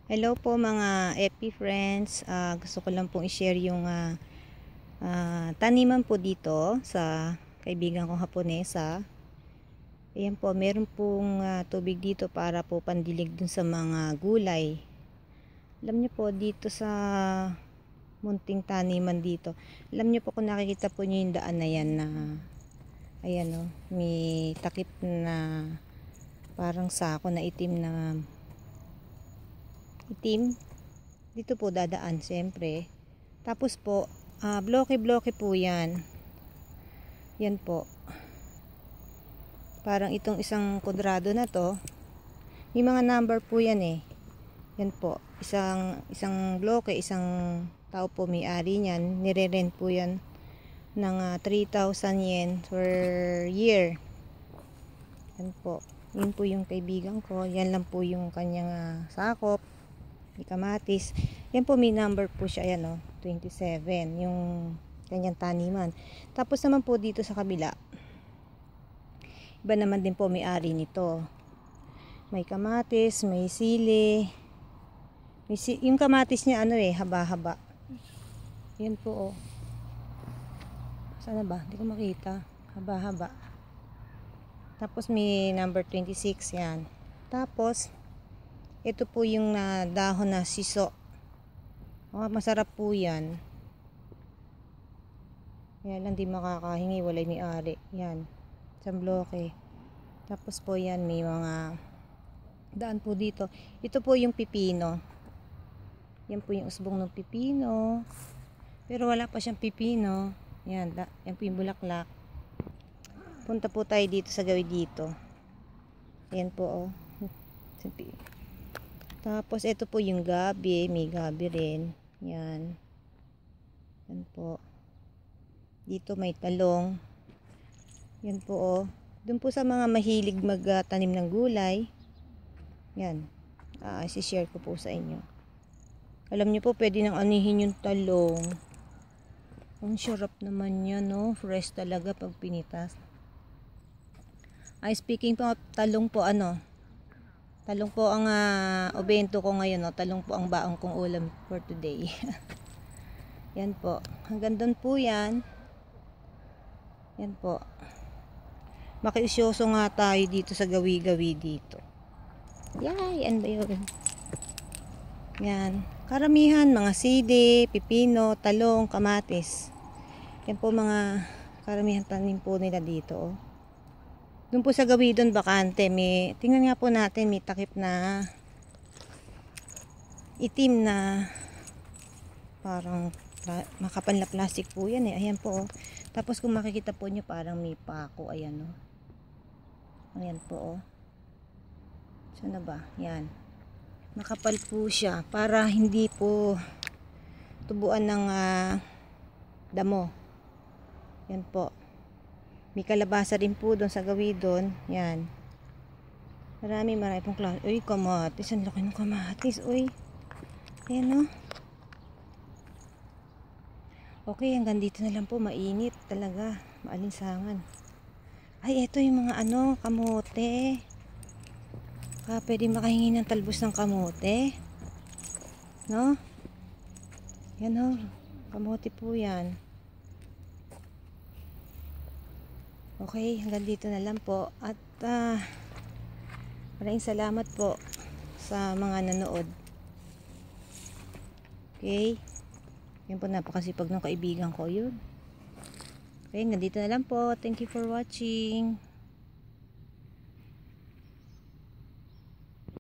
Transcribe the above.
Hello po mga FB friends. Gusto ko lang pong i-share yung taniman po dito sa kaibigan kong Haponesa. Ayan po, meron pong tubig dito para po pandilig dun sa mga gulay. Alam niyo po dito sa munting taniman dito. Alam niyo po kung nakikita po niyo yung daan na yan na ayan o, may takip na parang sako na itim dito po dadaan siyempre. Tapos po bloke po yan po, parang itong isang kwadrado na to may mga number po yan yan po, isang bloke, isang tao po may-ari niyan, nire-rent po yan ng 3,000 yen per year. Yan po, yun po yung kaibigan ko, yan lang po yung kanyang sakop, may kamatis. Yan po may number po siya, ayan 27 yung kanyang taniman. Tapos naman po dito sa kabila, iba naman din po may-ari nito. May kamatis, may sili. Yung kamatis niya haba-haba. Yan po Sana ba? Hindi ko makita. Haba-haba. Tapos may number 26 yan. Tapos ito po yung dahon na siso. Masarap po yan. Yan lang, di makakahingi, walay may-ari. Yan, isang bloke. Tapos po yan, may mga daan po dito. Ito po yung pipino. Yan po yung usbong ng pipino. Pero wala pa siyang pipino. Yan po yung bulaklak. Punta po tayo dito sa gawin dito. Yan po Tapos ito po yung gabi, may gabi rin. Yan. Yan po. Dito may talong. Yan po Doon po sa mga mahilig magtanim ng gulay. Yan. I-share ko po sa inyo. Alam niyo po, pwede nang anihin yung talong. Ang sarap naman yan, fresh talaga pag pinitas. Speaking po, talong po talong po ang obento ko ngayon, talong po ang baong kong ulam for today. Yan po, hanggang doon po yan. Yan po, makiusyoso nga tayo dito sa gawi-gawi dito. Yay, ano ba yun? Yan, karamihan mga sili, pipino, talong, kamatis. Yan po mga karamihan tanim po nila dito. Doon po sa gawi doon bakante, tingnan nga po natin, may takip na itim na parang makapal na plastic po yan ayan po Tapos kung makikita po nyo, parang may pako, ayan ayan po Saan na ba? Yan, makapal po siya para hindi po tubuan ng damo. Yan po, may kalabasa din po doon sa gawi doon. Yan, marami pong klase. Uy, kamatis, ang laki ng kamatis. Uy, ayan okay, hanggang dito na lang po. Mainit talaga, maalinsangan. Ay, eto yung mga kamote. Pwede makahingi ng talbos ng kamote, yan kamote po yan. Okay, hanggang dito na lang po. At maraming salamat po sa mga nanood. Okay, yan po, napakasipag ng kaibigan ko yun. Okay, hanggang dito na lang po. Thank you for watching.